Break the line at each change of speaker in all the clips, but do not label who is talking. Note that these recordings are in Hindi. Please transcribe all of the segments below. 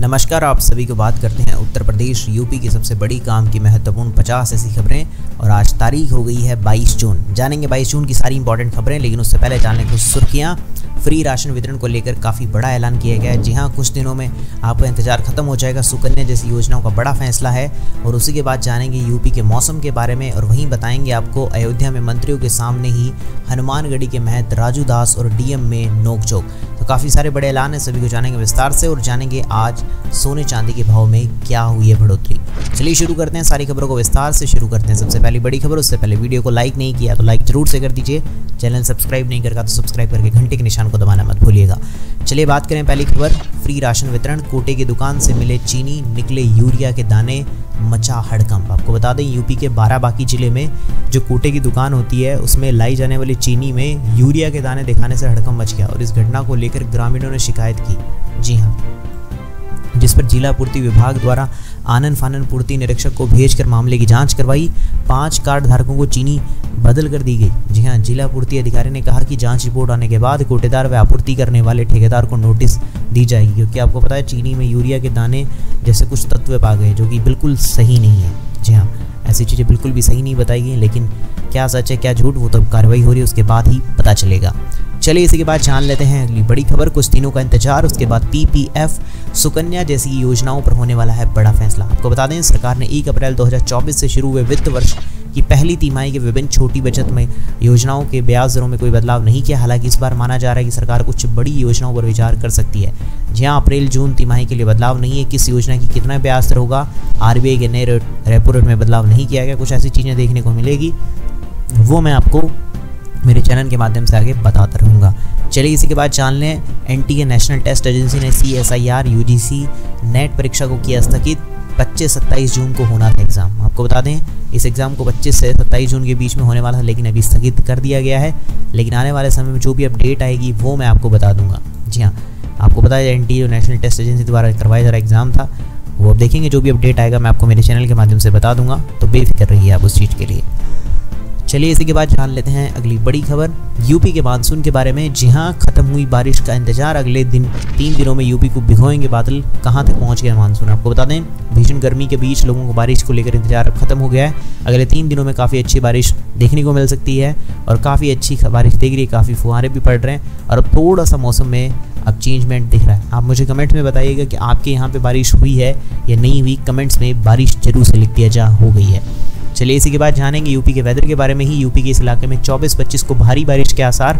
नमस्कार, आप सभी को बात करते हैं उत्तर प्रदेश यूपी की सबसे बड़ी काम की महत्वपूर्ण 50 ऐसी खबरें। और आज तारीख हो गई है 22 जून। जानेंगे 22 जून की सारी इंपॉर्टेंट खबरें, लेकिन उससे पहले जान लें कुछ सुर्खियां। फ्री राशन वितरण को लेकर काफ़ी बड़ा ऐलान किया गया है। जी हाँ, कुछ दिनों में आपका इंतजार खत्म हो जाएगा। सुकन्या जैसी योजनाओं का बड़ा फैसला है। और उसी के बाद जानेंगे यूपी के मौसम के बारे में, और वहीं बताएंगे आपको अयोध्या में मंत्रियों के सामने ही हनुमानगढ़ी के महंत राजू दास और डीएम में नोकझोंक। तो काफ़ी सारे बड़े ऐलान हैं, सभी को जानेंगे विस्तार से। और जानेंगे आज सोने चांदी के भाव में क्या हुई है बढ़ोतरी। चलिए शुरू करते हैं, सारी खबरों को विस्तार से शुरू करते हैं। सबसे पहली बड़ी खबर, उससे पहले वीडियो को लाइक नहीं किया तो लाइक जरूर से कर दीजिए। चैनल सब्सक्राइब नहीं करता तो सब्सक्राइब करके घंटे के निशान को दबाना मत भूलिएगा। चलिए बात करें पहली खबर, फ्री राशन वितरण। कोटे की दुकान से मिले चीनी, निकले यूरिया के दाने, मचा हड़कंप। आपको बता दें यूपी के बाराबांकी जिले में जो कोटे की दुकान होती है उसमें लाई जाने वाली चीनी में यूरिया के दाने दिखाने से हड़कंप मच गया। और इस घटना को लेकर ग्रामीणों ने शिकायत की। जी हाँ, जिस पर जिला पूर्ति विभाग द्वारा आनन फानन पूर्ति निरीक्षक को भेजकर मामले की जांच करवाई। 5 कार्ड धारकों को चीनी बदल कर दी गई। जी हाँ, जिला पूर्ति अधिकारी ने कहा कि जांच रिपोर्ट आने के बाद कोटेदार व आपूर्ति करने वाले ठेकेदार को नोटिस दी जाएगी, क्योंकि आपको पता है चीनी में यूरिया के दाने जैसे कुछ तत्व पा गए जो कि बिल्कुल सही नहीं है। जी हाँ, ऐसी चीज़ें बिल्कुल भी सही नहीं बताई गई, लेकिन क्या सच है क्या झूठ वो तो कार्रवाई हो रही है, उसके बाद ही पता चलेगा। चलिए इसी के बाद जान लेते हैं अगली बड़ी खबर। कुछ दिनों का इंतजार, उसके बाद पीपीएफ सुकन्या जैसी योजनाओं पर होने वाला है बड़ा फैसला। आपको बता दें सरकार ने 1 अप्रैल 2024 से शुरू हुए वित्त वर्ष की पहली तिमाही के विभिन्न छोटी बचत में योजनाओं के ब्याज दरों में कोई बदलाव नहीं किया। हालांकि इस बार माना जा रहा है कि सरकार कुछ बड़ी योजनाओं पर विचार कर सकती है। जहां अप्रैल जून तिमाही के लिए बदलाव नहीं है। किस योजना की कितना ब्याज दर होगा, आरबीआई के नए रेपो रेट में बदलाव नहीं किया गया। कुछ ऐसी चीज़ें देखने को मिलेगी, वो मैं आपको मेरे चैनल के माध्यम से आगे बताता रहूँगा। चलिए इसी के बाद जान लें, एनटीए नेशनल टेस्ट एजेंसी ने CSIR UGC नेट परीक्षा को किया स्थगित। 25-27 जून को होना था एग्ज़ाम। आपको बता दें इस एग्ज़ाम को 25 से 27 जून के बीच में होने वाला था, लेकिन अभी स्थगित कर दिया गया है। लेकिन आने वाले समय में जो भी अपडेट आएगी वो मैं आपको बता दूंगा। जी हाँ, आपको पता है एनटीए नेशनल टेस्ट एजेंसी द्वारा करवाया जा रहा एग्ज़ाम था, वो अब देखेंगे। जो भी अपडेट आएगा मैं आपको मेरे चैनल के माध्यम से बता दूंगा, तो बेफिक्र रहिए आप उस चीज़ के लिए। चलिए इसी के बाद जान लेते हैं अगली बड़ी खबर, यूपी के मानसून के बारे में। जी हाँ, खत्म हुई बारिश का इंतजार। अगले 3 दिनों में यूपी को भिगोएंगे बादल। कहाँ तक पहुँच गया मानसून, आपको बता दें भीषण गर्मी के बीच लोगों को बारिश को लेकर इंतजार खत्म हो गया है। अगले 3 दिनों में काफ़ी अच्छी बारिश देखने को मिल सकती है, और काफ़ी अच्छी बारिश दिख रही है। काफ़ी फुहारे भी पड़ रहे हैं, और अब थोड़ा सा मौसम में अब चेंजमेंट दिख रहा है। आप मुझे कमेंट में बताइएगा कि आपके यहाँ पे बारिश हुई है या नहीं हुई। कमेंट्स में बारिश जरूर से लिख दिया जा हो गई है। चलिए इसी के बाद जानेंगे यूपी के वेदर के बारे में ही। यूपी के इस इलाके में 24-25 को भारी बारिश के आसार।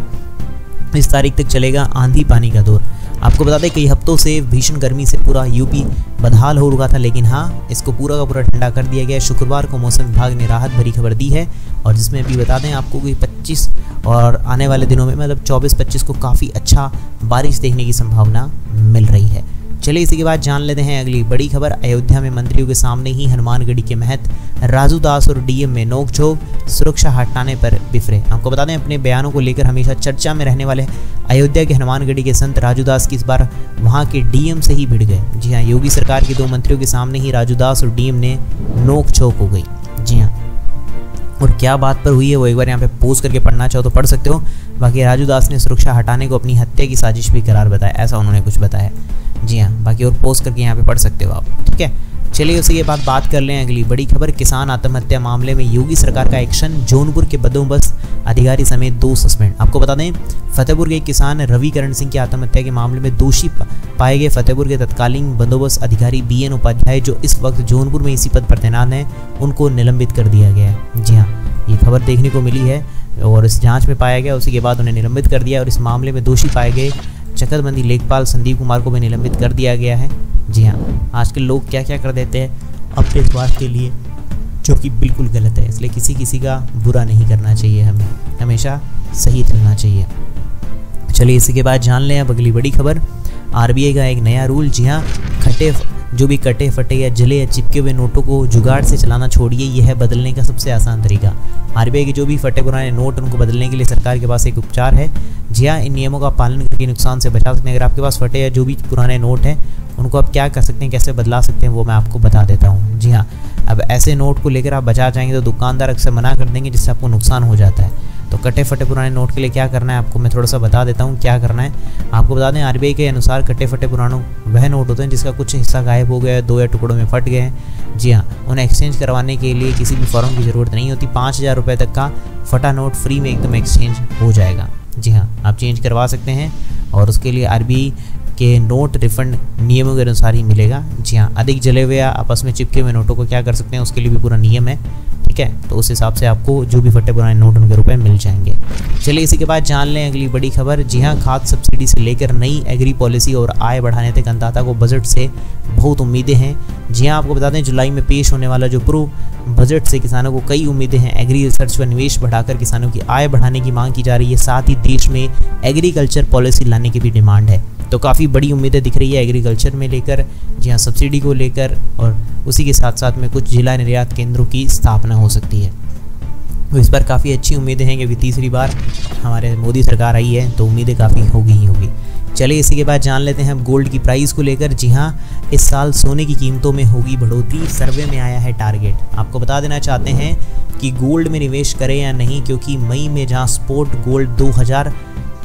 इस तारीख तक चलेगा आंधी पानी का दौर। आपको बता दें कई हफ्तों से भीषण गर्मी से पूरा यूपी बदहाल हो रहा था, लेकिन हाँ इसको पूरा का पूरा ठंडा कर दिया गया। शुक्रवार को मौसम विभाग ने राहत भरी खबर दी है, और जिसमें अभी बता दें आपको कि 25 और आने वाले दिनों में मतलब 24-25 को काफ़ी अच्छा बारिश देखने की संभावना मिल रही है। चलिए इसी के बाद जान लेते हैं अगली बड़ी खबर। अयोध्या में मंत्रियों के सामने ही हनुमानगढ़ी के महंत राजू दास और डीएम में नोकझोंक, सुरक्षा हटाने पर बिफरे। आपको बता दें अपने बयानों को लेकर हमेशा चर्चा में रहने वाले अयोध्या के हनुमानगढ़ी के संत राजू दास की इस बार वहां के डीएम से ही भिड़ गए। जी हाँ, योगी सरकार के 2 मंत्रियों के सामने ही राजू दास और डीएम ने नोकझोंक हो गई। जी हाँ, और क्या बात पर हुई है वो एक बार यहाँ पे पोस्ट करके पढ़ना चाहो तो पढ़ सकते हो। बाकी राजू दास ने सुरक्षा हटाने को अपनी हत्या की साजिश भी करार बताया, ऐसा उन्होंने कुछ बताया। जी हाँ, बाकी और पोस्ट करके यहाँ पे पढ़ सकते हो आप, ठीक है। चलिए उसी के बाद बात कर लें अगली बड़ी खबर। किसान आत्महत्या मामले में योगी सरकार का एक्शन। जौनपुर के बंदोबस्त अधिकारी समेत 2 सस्पेंड। आपको बता दें फतेहपुर के किसान रविकरण सिंह की आत्महत्या के मामले में दोषी पाए गए फतेहपुर के तत्कालीन बंदोबस्त अधिकारी BN उपाध्याय, जो इस वक्त जौनपुर में इसी पद पर तैनात हैं, उनको निलंबित कर दिया गया है। जी हाँ, ये खबर देखने को मिली है, और इस जांच में पाया गया, उसी के बाद उन्हें निलंबित कर दिया। और इस मामले में दोषी पाए गए चकतबंदी लेखपाल संदीप कुमार को भी निलंबित कर दिया गया है। जी हाँ, आजकल लोग क्या क्या कर देते हैं अपने स्वार्थ के लिए, जो कि बिल्कुल गलत है। इसलिए किसी का बुरा नहीं करना चाहिए, हमें हमेशा सही चलना चाहिए। चलिए इसी के बाद जान लें अब अगली बड़ी खबर। आरबीआई का एक नया रूल। जी हाँ, जो भी कटे फटे या जले या चिपके हुए नोटों को जुगाड़ से चलाना छोड़िए, यह है बदलने का सबसे आसान तरीका। आरबीआई के जो भी फटे पुराने नोट उनको बदलने के लिए सरकार के पास एक उपचार है। जी हाँ, इन नियमों का पालन करके नुकसान से बचा सकते हैं। अगर आपके पास फटे या जो भी पुराने नोट हैं उनको आप क्या कर सकते हैं, कैसे बदला सकते हैं, वो मैं आपको बता देता हूँ। जी हाँ, अब ऐसे नोट को लेकर आप बाजार जाएंगे तो दुकानदार अक्सर मना कर देंगे, जिससे आपको नुकसान हो जाता है। तो कटे फटे पुराने नोट के लिए क्या करना है आपको मैं थोड़ा सा बता देता हूँ क्या करना है। आपको बता दें आरबीआई के अनुसार कटे फटे पुरानों वह नोट होते हैं जिसका कुछ हिस्सा गायब हो गया है, 2 या टुकड़ों में फट गए हैं। जी हाँ, उन्हें एक्सचेंज करवाने के लिए किसी भी फॉर्म की ज़रूरत नहीं होती। 5,000 रुपये तक का फटा नोट फ्री में एकदम एक्सचेंज हो जाएगा। जी हाँ, आप चेंज करवा सकते हैं और उसके लिए आरबीआई के नोट रिफंड नियमों के अनुसार ही मिलेगा। जी हाँ, अधिक जले हुए या आपस में चिपके हुए नोटों को क्या कर सकते हैं उसके लिए भी पूरा नियम है। ठीक है, तो उस हिसाब से आपको जो भी फटे पुराने नोट उनके रुपए मिल जाएंगे। चलिए इसी के बाद जान लें अगली बड़ी खबर। जी हाँ, खाद्य सब्सिडी से लेकर नई एग्री पॉलिसी और आय बढ़ाने तक अन्नदाता को बजट से बहुत उम्मीदें हैं। जी हाँ, आपको बता दें जुलाई में पेश होने वाला जो पूर्व बजट से किसानों को कई उम्मीदें हैं। एग्री रिसर्च व निवेश बढ़ाकर किसानों की आय बढ़ाने की मांग की जा रही है। साथ ही देश में एग्रीकल्चर पॉलिसी लाने की भी डिमांड है। तो काफ़ी बड़ी उम्मीदें दिख रही है एग्रीकल्चर में लेकर, जी हाँ, सब्सिडी को लेकर, और उसी के साथ साथ में कुछ जिला निर्यात केंद्रों की स्थापना हो सकती है। तो इस पर काफ़ी अच्छी उम्मीदें हैं क्योंकि तीसरी बार हमारे मोदी सरकार आई है तो उम्मीदें काफ़ी होगी ही होगी। चलिए इसी के बाद जान लेते हैं हम गोल्ड की प्राइस को लेकर। जी हाँ, इस साल सोने की कीमतों में होगी बढ़ोतरी, सर्वे में आया है टारगेट। आपको बता देना चाहते हैं कि गोल्ड में निवेश करें या नहीं, क्योंकि मई में जहाँ स्पॉट गोल्ड 2000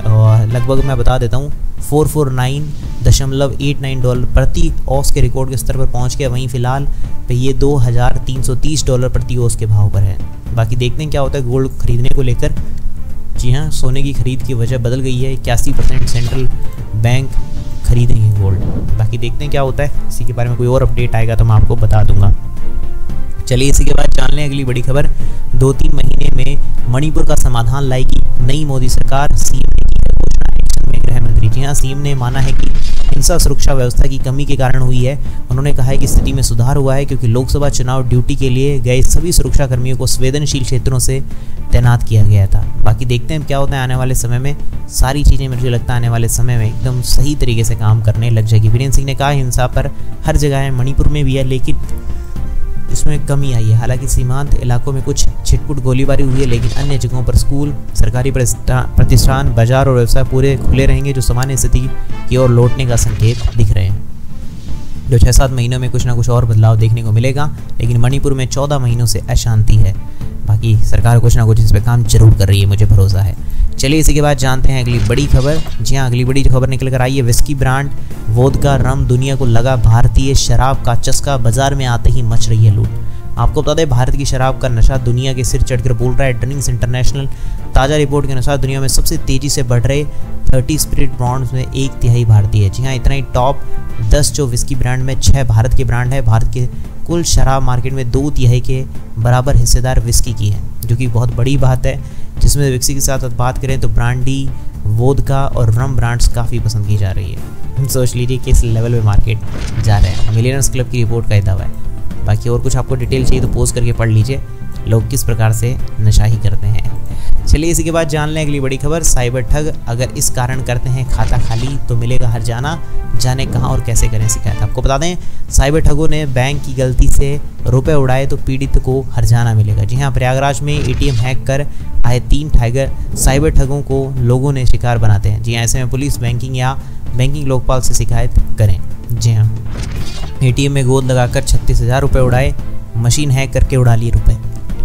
लगभग मैं बता देता हूँ 449.89 डॉलर प्रति औंस के रिकॉर्ड के स्तर पर पहुंच गया, वहीं फिलहाल पे ये 2330 डॉलर प्रति औंस के भाव पर है। बाकी देखते हैं क्या होता है गोल्ड खरीदने को लेकर। जी हाँ, सोने की खरीद की वजह बदल गई है, 81% सेंट्रल बैंक खरीदेंगे गोल्ड। बाकी देखते हैं क्या होता है, इसी के बारे में कोई और अपडेट आएगा तो मैं आपको बता दूंगा। चलिए इसी के बाद जान लें अगली बड़ी खबर। 2-3 महीने में मणिपुर का समाधान लाएगी नई मोदी सरकार, सीएम ने की है घोषणा। एक्शन में गृह मंत्री। जी हाँ, सीएम ने माना है कि हिंसा सुरक्षा व्यवस्था की कमी के कारण हुई है। उन्होंने कहा है कि स्थिति में सुधार हुआ है क्योंकि लोकसभा चुनाव ड्यूटी के लिए गए सभी सुरक्षा कर्मियों को संवेदनशील क्षेत्रों से तैनात किया गया था। बाकी देखते हैं क्या होता है आने वाले समय में। सारी चीज़ें मुझे लगता है आने वाले समय में एकदम सही तरीके से काम करने लग जाएगी। वीरेंद्र सिंह ने कहा हिंसा पर हर जगह है, मणिपुर में भी है, लेकिन इसमें कमी आई है। हालांकि सीमांत इलाकों में कुछ छिटपुट गोलीबारी हुई है, लेकिन अन्य जगहों पर स्कूल, सरकारी प्रतिष्ठान, बाजार और व्यवसाय पूरे खुले रहेंगे, जो सामान्य स्थिति की ओर लौटने का संकेत दिख रहे हैं। जो 6-7 महीनों में कुछ ना कुछ और बदलाव देखने को मिलेगा, लेकिन मणिपुर में 14 महीनों से अशांति है। बाकी सरकार कुछ ना कुछ इस पर काम जरूर कर रही है, मुझे भरोसा है। चलिए इसी के बाद जानते हैं अगली बड़ी खबर। जी हाँ, अगली बड़ी खबर निकल कर आई है विस्की ब्रांड वोदका रम दुनिया को लगा भारतीय शराब का चस्का, बाजार में आते ही मच रही है लूट। आपको बता दें भारत की शराब का नशा दुनिया के सिर चढ़कर बोल रहा है। ड्रिंक्स इंटरनेशनल ताज़ा रिपोर्ट के अनुसार दुनिया में सबसे तेज़ी से बढ़ रहे 30 स्पिरिट ब्रांड्स में 1/3 भारतीय है। जी हाँ, इतना ही टॉप 10 जो विस्की ब्रांड में 6 भारत के ब्रांड है। भारत के कुल शराब मार्केट में 2/3 के बराबर हिस्सेदार विस्की की है, जो कि बहुत बड़ी बात है। जिसमें विस्की के साथ बात करें तो ब्रांडी, वोदका और रम ब्रांड्स काफ़ी पसंद की जा रही है। सोच लीजिए किस लेवल पे मार्केट जा रहे हैं। मिलियनर्स क्लब की रिपोर्ट का ये दावा है। बाकी और कुछ आपको डिटेल चाहिए तो पोस्ट करके पढ़ लीजिए लोग किस प्रकार से नशा ही करते हैं। चलिए इसी के बाद जान लें अगली बड़ी खबर। साइबर ठग अगर इस कारण करते हैं खाता खाली तो मिलेगा हर्जाना, जाने कहां और कैसे करें शिकायत। आपको बता दें साइबर ठगों ने बैंक की गलती से रुपए उड़ाए तो पीड़ित को हर्जाना मिलेगा। जी हाँ, प्रयागराज में एटीएम हैक कर आए 3 टाइगर साइबर ठगों को लोगों ने शिकार बनाते हैं। जी हाँ, ऐसे में पुलिस बैंकिंग या बैंकिंग लोकपाल से शिकायत करें। जी हाँ, एटीएम में गोद लगाकर 36,000 रुपये उड़ाए, मशीन हैक करके उड़ा लिए रुपए।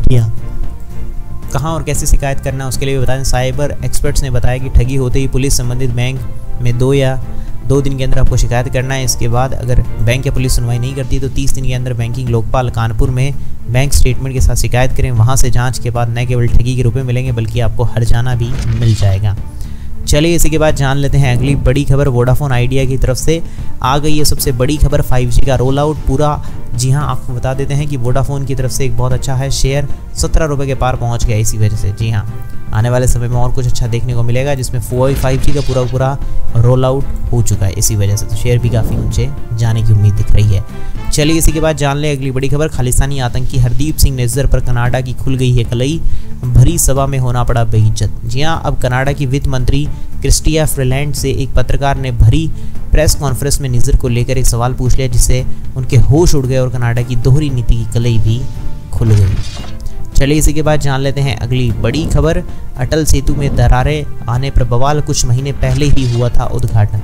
जी हाँ, कहाँ और कैसे शिकायत करना उसके लिए भी बता दें। साइबर एक्सपर्ट्स ने बताया कि ठगी होते ही पुलिस संबंधित बैंक में 2 दिन के अंदर आपको शिकायत करना है। इसके बाद अगर बैंक या पुलिस सुनवाई नहीं करती तो 30 दिन के अंदर बैंकिंग लोकपाल कानपुर में बैंक स्टेटमेंट के साथ शिकायत करें। वहाँ से जाँच के बाद न केवल ठगी के रुपये मिलेंगे बल्कि आपको हर्जाना भी मिल जाएगा। चलिए इसी के बाद जान लेते हैं अगली बड़ी खबर। वोडाफोन आइडिया की तरफ से आ गई है सबसे बड़ी खबर, 5G का रोल आउट पूरा। जी हाँ, आपको बता देते हैं कि वोडाफोन की तरफ से एक बहुत अच्छा है, शेयर 17 रुपये के पार पहुंच गया इसी वजह से। जी हाँ, आने वाले समय में और कुछ अच्छा देखने को मिलेगा जिसमें 5G का पूरा रोल आउट हो चुका है इसी वजह से, तो शेयर भी काफ़ी ऊंचे जाने की उम्मीद दिख रही है। चलिए इसी के बाद जान लें अगली बड़ी खबर। खालिस्तानी आतंकी हरदीप सिंह निज्जर पर कनाडा की खुल गई है कलई, भरी सभा में होना पड़ा बेइज्जत। जी हाँ, अब कनाडा की वित्त मंत्री क्रिस्टिया फ्रीलैंड से एक पत्रकार ने भरी प्रेस कॉन्फ्रेंस में निज्जर को लेकर एक सवाल पूछ लिया, जिससे उनके होश उड़ गए और कनाडा की दोहरी नीति की कलई भी खुल गई। चलिए इसी के बाद जान लेते हैं अगली बड़ी खबर। अटल सेतु में दरारें आने पर बवाल, कुछ महीने पहले ही हुआ था उद्घाटन।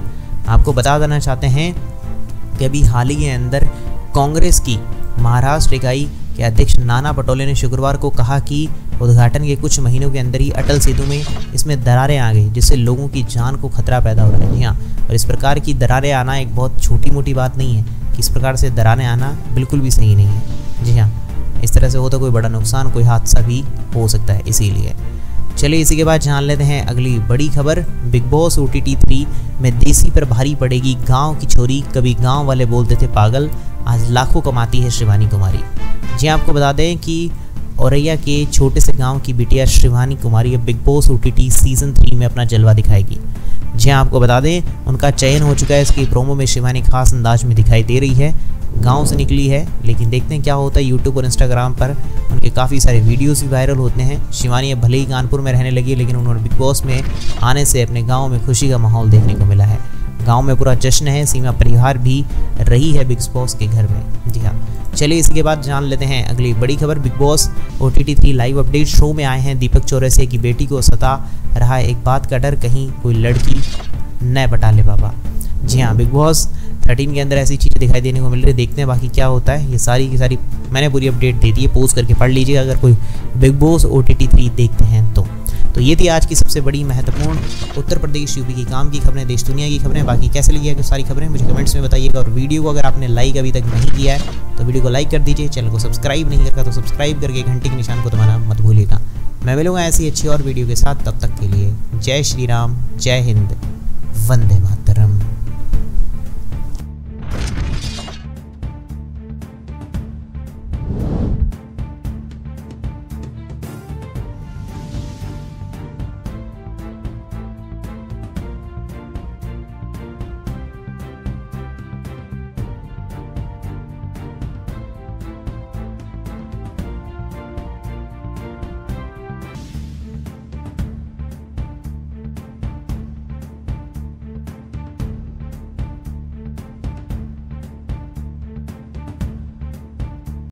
आपको बता देना चाहते हैं कि अभी हाल ही के अंदर कांग्रेस की महाराष्ट्र इकाई के अध्यक्ष नाना पटोले ने शुक्रवार को कहा कि उद्घाटन के कुछ महीनों के अंदर ही अटल सेतु में इसमें दरारें आ गई, जिससे लोगों की जान को खतरा पैदा हो रहा है। जी हाँ, और इस प्रकार की दरारें आना एक बहुत छोटी मोटी बात नहीं है कि इस प्रकार से दरारें आना बिल्कुल भी सही नहीं है। जी हाँ, इस तरह से होता कोई बड़ा नुकसान, कोई हादसा भी हो सकता है। इसीलिए चलिए इसी के बाद जान लेते हैं अगली बड़ी खबर। बिग बॉस OTT 3 में देसी पर भारी पड़ेगी गांव की छोरी, कभी गांव वाले बोलते थे पागल, आज लाखों कमाती है शिवानी कुमारी। जी आपको बता दें कि औरैया के छोटे से गांव की बिटिया शिवानी कुमारी अब बिग बॉस OTT सीजन 3 में अपना जलवा दिखाएगी। जी आपको बता दें उनका चयन हो चुका है। इसकी प्रोमो में शिवानी खास अंदाज में दिखाई दे रही है। गांव से निकली है, लेकिन देखते हैं क्या होता है। यूट्यूब और इंस्टाग्राम पर उनके काफ़ी सारे वीडियोस भी वायरल होते हैं। शिवानी अब भले ही कानपुर में रहने लगी है, लेकिन उन्होंने बिग बॉस में आने से अपने गांव में खुशी का माहौल देखने को मिला है। गांव में पूरा जश्न है। सीमा परिवार भी रही है बिग बॉस के घर में। जी हाँ, चलिए इसके बाद जान लेते हैं अगली बड़ी खबर। Big boss OTT 3 live update show में आए हैं दीपक चौरसिया की बेटी को सता रहा है एक बात का डर, कहीं कोई लड़की न पटा ले बाबा। जी हाँ, बिग बॉस 13 के अंदर ऐसी चीज़ें दिखाई देने को मिल रही है। देखते हैं बाकी क्या होता है। ये सारी की सारी मैंने पूरी अपडेट दे दी है, पोस्ट करके पढ़ लीजिएगा अगर कोई बिग बॉस OTT 3 देखते हैं तो ये थी आज की सबसे बड़ी महत्वपूर्ण उत्तर प्रदेश यूपी की काम की खबरें, देश दुनिया की खबरें। बाकी कैसे लगी है सारी खबरें मुझे कमेंट्स में बताइएगा। और वीडियो को अगर आपने लाइक अभी तक नहीं किया है तो वीडियो को लाइक कर दीजिए। चैनल को सब्सक्राइब नहीं करता तो सब्सक्राइब करके घंटे के निशान को दबाना मत भूलिएगा। मैं मिलूंगा ऐसी अच्छी और वीडियो के साथ, तब तक के लिए जय श्री राम, जय हिंद, वंदे मातरम।